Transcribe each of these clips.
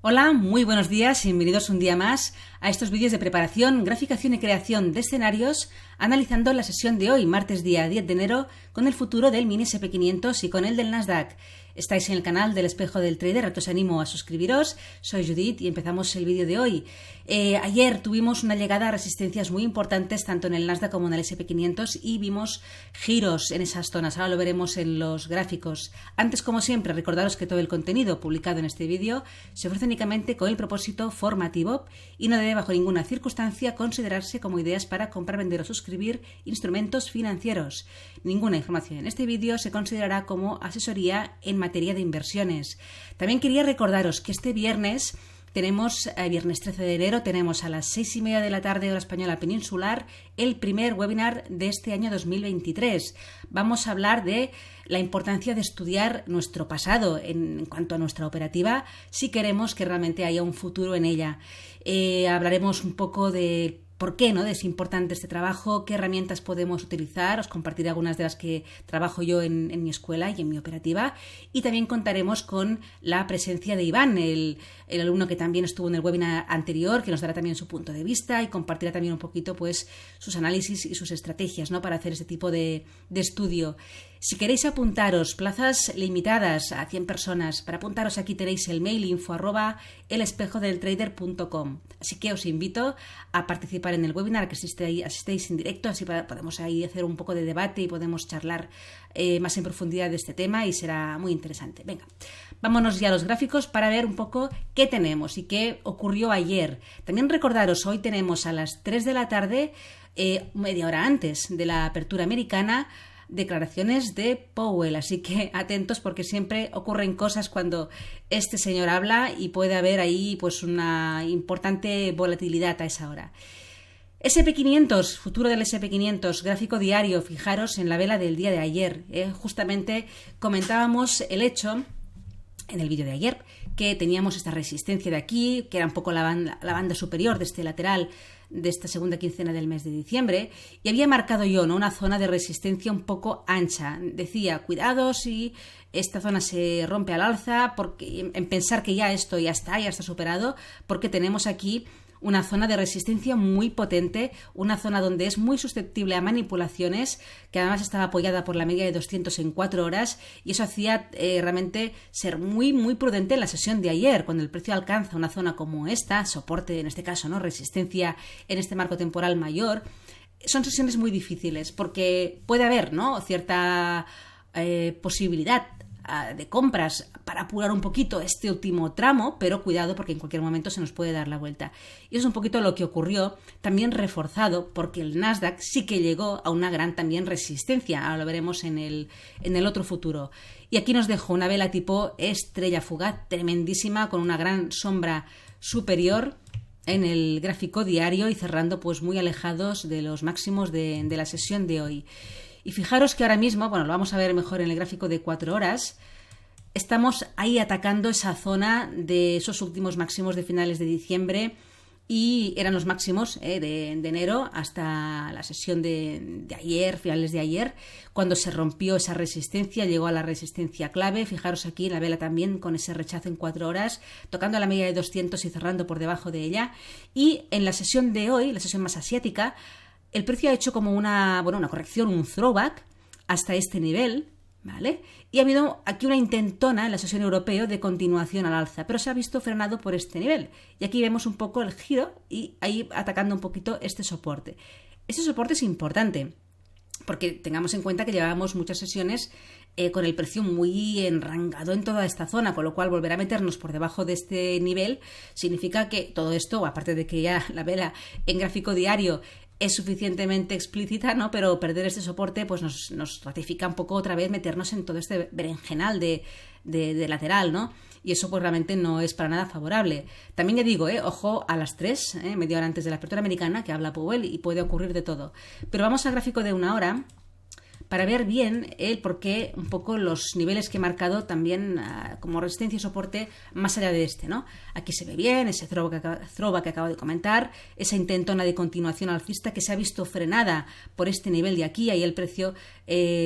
Hola, muy buenos días y bienvenidos un día más a estos vídeos de preparación, graficación y creación de escenarios, analizando la sesión de hoy, martes día 10 de enero, con el futuro del mini SP500 y con el del Nasdaq. Estáis en el canal del Espejo del Trader, os animo a suscribiros. Soy Judith y empezamos el vídeo de hoy. Ayer tuvimos una llegada a resistencias muy importantes tanto en el Nasdaq como en el SP500 y vimos giros en esas zonas. Ahora lo veremos en los gráficos. Antes, como siempre, recordaros que todo el contenido publicado en este vídeo se ofrece únicamente con el propósito formativo y no debe bajo ninguna circunstancia considerarse como ideas para comprar, vender o suscribir instrumentos financieros. Ninguna información en este vídeo se considerará como asesoría en materia de inversiones. También quería recordaros que este viernes tenemos, viernes 13 de enero, tenemos a las 6:30 de la tarde hora española peninsular el primer webinar de este año 2023. Vamos a hablar de la importancia de estudiar nuestro pasado en cuanto a nuestra operativa si queremos que realmente haya un futuro en ella. Hablaremos un poco de por qué es importante este trabajo, qué herramientas podemos utilizar. Os compartiré algunas de las que trabajo yo en mi escuela y en mi operativa. Y también contaremos con la presencia de Iván, el alumno que también estuvo en el webinar anterior, que nos dará también su punto de vista y compartirá también un poquito pues, sus análisis y sus estrategias, para hacer este tipo de estudio. Si queréis apuntaros, plazas limitadas a 100 personas, para apuntaros aquí tenéis el mail info@elespejodeltrader.com. Así que os invito a participar en el webinar, a que asistéis en directo, así podemos ahí hacer un poco de debate y podemos charlar más en profundidad de este tema y será muy interesante. Venga, vámonos ya a los gráficos para ver un poco qué tenemos y qué ocurrió ayer. También recordaros, hoy tenemos a las 3 de la tarde, media hora antes de la apertura americana, declaraciones de Powell, así que atentos porque siempre ocurren cosas cuando este señor habla y puede haber ahí pues una importante volatilidad a esa hora. SP500, futuro del SP500, gráfico diario, fijaros en la vela del día de ayer. Justamente comentábamos el hecho en el vídeo de ayer que teníamos esta resistencia de aquí, que era un poco la banda superior de este lateral de esta segunda quincena del mes de diciembre, y había marcado yo una zona de resistencia un poco ancha. Decía, cuidado si esta zona se rompe al alza, porque en pensar que ya esto ya está superado, porque tenemos aquí una zona de resistencia muy potente, una zona donde es muy susceptible a manipulaciones, que además estaba apoyada por la media de 200 en 4 horas, y eso hacía realmente ser muy, muy prudente en la sesión de ayer, cuando el precio alcanza una zona como esta, soporte en este caso, resistencia en este marco temporal mayor. Son sesiones muy difíciles, porque puede haber cierta posibilidad de compras para apurar un poquito este último tramo, pero cuidado porque en cualquier momento se nos puede dar la vuelta. Y eso es un poquito lo que ocurrió, también reforzado porque el Nasdaq sí que llegó a una gran también resistencia. Ahora lo veremos en el otro futuro. Y aquí nos dejó una vela tipo estrella fugaz tremendísima con una gran sombra superior en el gráfico diario y cerrando pues muy alejados de los máximos de la sesión de hoy. Y fijaros que ahora mismo, lo vamos a ver mejor en el gráfico de 4 horas, estamos ahí atacando esa zona de esos últimos máximos de finales de diciembre y eran los máximos de enero hasta la sesión de ayer, finales de ayer, cuando se rompió esa resistencia, llegó a la resistencia clave. Fijaros aquí en la vela también con ese rechazo en 4 horas, tocando la media de 200 y cerrando por debajo de ella. Y en la sesión de hoy, la sesión más asiática, el precio ha hecho como una corrección, un throwback hasta este nivel, ¿vale? Y ha habido aquí una intentona en la sesión europea de continuación al alza, pero se ha visto frenado por este nivel. Y aquí vemos un poco el giro y ahí atacando un poquito este soporte. Este soporte es importante porque tengamos en cuenta que llevábamos muchas sesiones con el precio muy enrangado en toda esta zona, con lo cual volver a meternos por debajo de este nivel significa que todo esto, aparte de que ya la vela en gráfico diario es suficientemente explícita, pero perder este soporte pues nos ratifica un poco otra vez meternos en todo este berenjenal de lateral, y eso pues realmente no es para nada favorable. También ya digo, ojo a las 3, media hora antes de la apertura americana, que habla Powell y puede ocurrir de todo. Pero vamos al gráfico de 1 hora para ver bien el por qué un poco los niveles que he marcado también como resistencia y soporte más allá de este, ¿no? Aquí se ve bien ese throwback que acabo de comentar, esa intentona de continuación alcista que se ha visto frenada por este nivel de aquí. Ahí el precio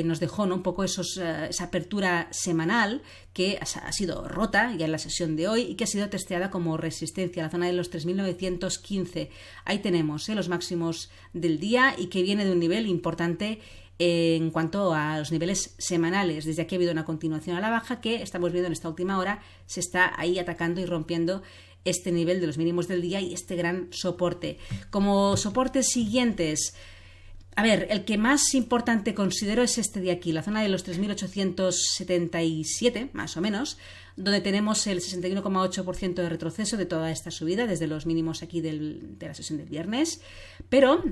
nos dejó, ¿no?, un poco esa apertura semanal que ha sido rota ya en la sesión de hoy y que ha sido testeada como resistencia, la zona de los 3.915. Ahí tenemos los máximos del día y que viene de un nivel importante en cuanto a los niveles semanales. Desde aquí ha habido una continuación a la baja que estamos viendo en esta última hora, se está ahí atacando y rompiendo este nivel de los mínimos del día y este gran soporte. Como soportes siguientes, a ver, el que más importante considero es este de aquí, la zona de los 3.877, más o menos, donde tenemos el 61,8% de retroceso de toda esta subida desde los mínimos aquí de la sesión del viernes, pero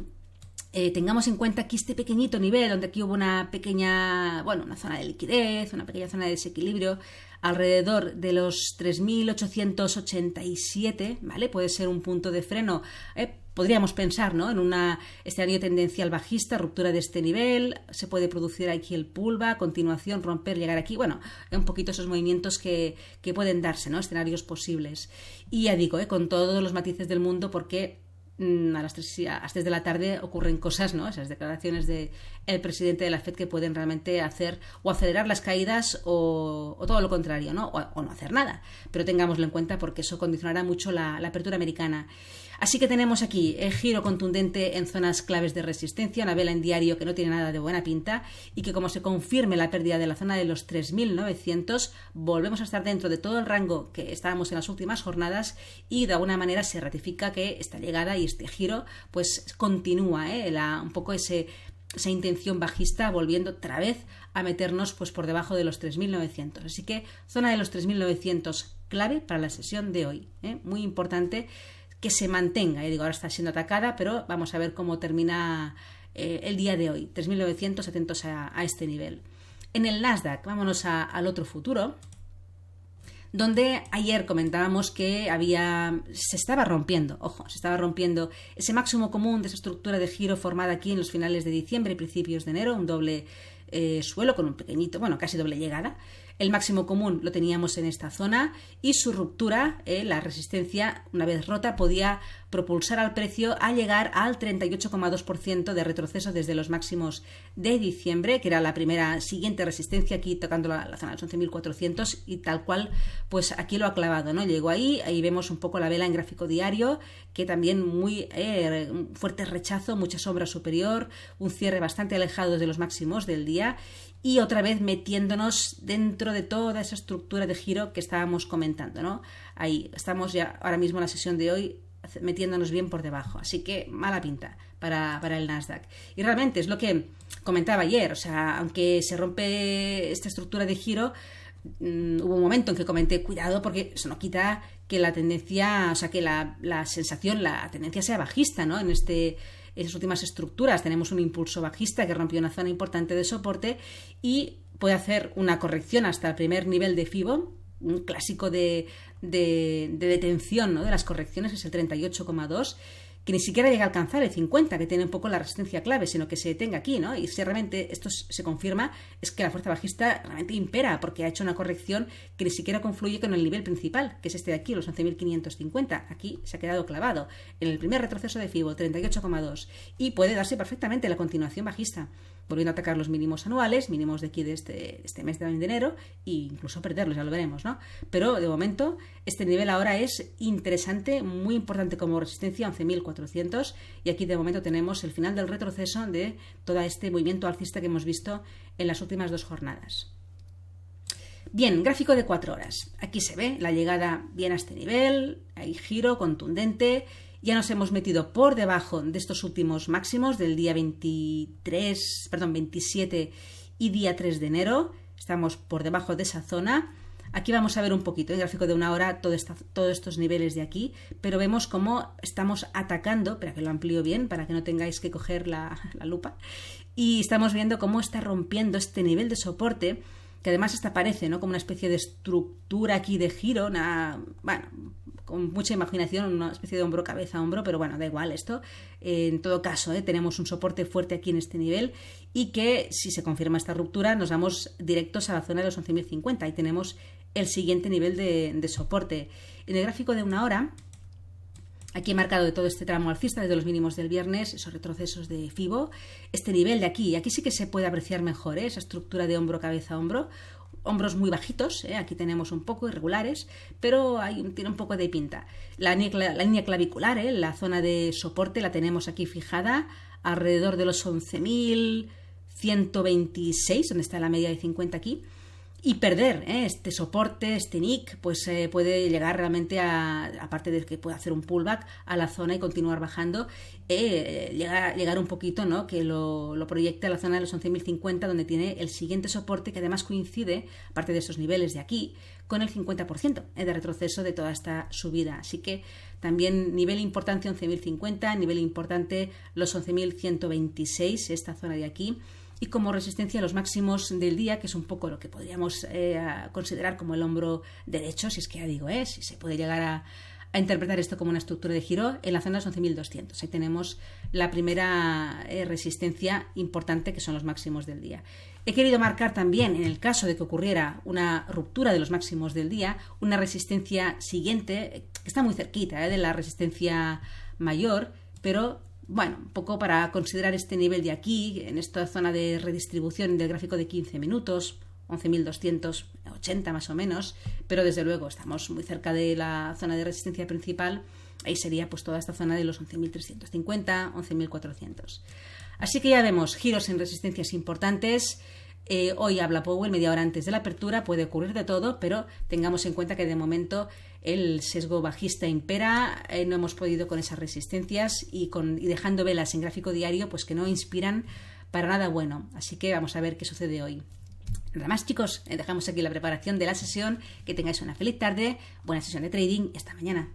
tengamos en cuenta aquí este pequeñito nivel donde aquí hubo una pequeña, una zona de liquidez, una pequeña zona de desequilibrio alrededor de los 3.887, ¿vale? Puede ser un punto de freno, podríamos pensar, ¿no?, en un escenario tendencial bajista, ruptura de este nivel, se puede producir aquí el pullback, continuación, romper, llegar aquí, un poquito esos movimientos que pueden darse, ¿no?, escenarios posibles. Y ya digo, con todos los matices del mundo, porque a las 3 de la tarde ocurren cosas, ¿no?, esas declaraciones del presidente de la FED que pueden realmente hacer o acelerar las caídas o todo lo contrario, ¿no?, o no hacer nada. Pero tengámoslo en cuenta porque eso condicionará mucho la apertura americana. Así que tenemos aquí el giro contundente en zonas claves de resistencia, una vela en diario que no tiene nada de buena pinta y que, como se confirme la pérdida de la zona de los 3.900, volvemos a estar dentro de todo el rango que estábamos en las últimas jornadas y de alguna manera se ratifica que esta llegada y este giro pues continúa un poco esa intención bajista, volviendo otra vez a meternos pues por debajo de los 3.900. Así que zona de los 3.900 clave para la sesión de hoy, muy importante que se mantenga. Ahora está siendo atacada, pero vamos a ver cómo termina el día de hoy. 3.900, atentos a este nivel. En el Nasdaq, vámonos al otro futuro, donde ayer comentábamos que se estaba rompiendo ese máximo común de esa estructura de giro formada aquí en los finales de diciembre y principios de enero, un doble suelo con un pequeñito, casi doble llegada. El máximo común lo teníamos en esta zona y su ruptura, la resistencia, una vez rota, podía propulsar al precio a llegar al 38,2% de retroceso desde los máximos de diciembre, que era la primera siguiente resistencia aquí tocando la zona de los 11.400 y tal cual, pues aquí lo ha clavado, ¿no? Llegó ahí vemos un poco la vela en gráfico diario, que también muy fuerte rechazo, mucha sombra superior, un cierre bastante alejado de los máximos del día y otra vez metiéndonos dentro de toda esa estructura de giro que estábamos comentando, ¿no? Ahí estamos ya ahora mismo en la sesión de hoy metiéndonos bien por debajo, así que mala pinta para el Nasdaq. Y realmente es lo que comentaba ayer, aunque se rompe esta estructura de giro, hubo un momento en que comenté cuidado porque eso no quita que la tendencia, que la tendencia sea bajista, ¿no? En esas últimas estructuras tenemos un impulso bajista que rompió una zona importante de soporte y puede hacer una corrección hasta el primer nivel de FIBO, un clásico de detención, ¿no?, de las correcciones, es el 38,2, que ni siquiera llega a alcanzar el 50, que tiene un poco la resistencia clave, sino que se detenga aquí, ¿no? Y si realmente esto se confirma, es que la fuerza bajista realmente impera, porque ha hecho una corrección que ni siquiera confluye con el nivel principal, que es este de aquí, los 11.550. Aquí se ha quedado clavado en el primer retroceso de FIBO, 38,2, y puede darse perfectamente la continuación bajista, volviendo a atacar los mínimos anuales, mínimos de aquí de este mes de enero, e incluso perderlos, ya lo veremos, ¿no? Pero de momento este nivel ahora es interesante, muy importante como resistencia, 11.400, y aquí de momento tenemos el final del retroceso de todo este movimiento alcista que hemos visto en las últimas 2 jornadas. Bien, gráfico de 4 horas. Aquí se ve la llegada bien a este nivel, hay giro contundente. Ya nos hemos metido por debajo de estos últimos máximos del día 27 y día 3 de enero. Estamos por debajo de esa zona. Aquí vamos a ver un poquito, en gráfico de 1 hora, todos estos niveles de aquí, pero vemos cómo estamos atacando, espera que lo amplío bien para que no tengáis que coger la lupa, y estamos viendo cómo está rompiendo este nivel de soporte, que además hasta parece, ¿no?, como una especie de estructura aquí de giro, con mucha imaginación, una especie de hombro, cabeza, hombro, pero bueno, da igual esto. En todo caso, tenemos un soporte fuerte aquí en este nivel y que si se confirma esta ruptura nos vamos directos a la zona de los 11.050 y tenemos el siguiente nivel de soporte. En el gráfico de una hora, aquí he marcado de todo este tramo alcista, desde los mínimos del viernes, esos retrocesos de FIBO, este nivel de aquí sí que se puede apreciar mejor, esa estructura de hombro, cabeza, hombro, hombros muy bajitos, aquí tenemos un poco irregulares, pero tiene un poco de pinta. La línea clavicular, la zona de soporte, la tenemos aquí fijada alrededor de los 11.126, donde está la media de 50 aquí, y perder este soporte, este nick, pues puede llegar realmente aparte de que puede hacer un pullback a la zona y continuar bajando, llegar un poquito, ¿no? Que lo proyecte a la zona de los 11.050, donde tiene el siguiente soporte, que además coincide, aparte de esos niveles de aquí, con el 50% de retroceso de toda esta subida. Así que también nivel importante 11.050, nivel importante los 11.126, esta zona de aquí, y como resistencia a los máximos del día, que es un poco lo que podríamos considerar como el hombro derecho, si es que ya digo, si se puede llegar a interpretar esto como una estructura de giro, en la zona de los 11.200. Ahí tenemos la primera resistencia importante, que son los máximos del día. He querido marcar también, en el caso de que ocurriera una ruptura de los máximos del día, una resistencia siguiente, que está muy cerquita de la resistencia mayor, pero bueno, un poco para considerar este nivel de aquí, en esta zona de redistribución del gráfico de 15 minutos, 11.280 más o menos, pero desde luego estamos muy cerca de la zona de resistencia principal, ahí sería pues toda esta zona de los 11.350, 11.400. Así que ya vemos giros en resistencias importantes. Hoy habla Powell media hora antes de la apertura, puede ocurrir de todo, pero tengamos en cuenta que de momento el sesgo bajista impera, no hemos podido con esas resistencias y dejando velas en gráfico diario pues que no inspiran para nada bueno. Así que vamos a ver qué sucede hoy. Nada más, chicos, dejamos aquí la preparación de la sesión, que tengáis una feliz tarde, buena sesión de trading y hasta mañana.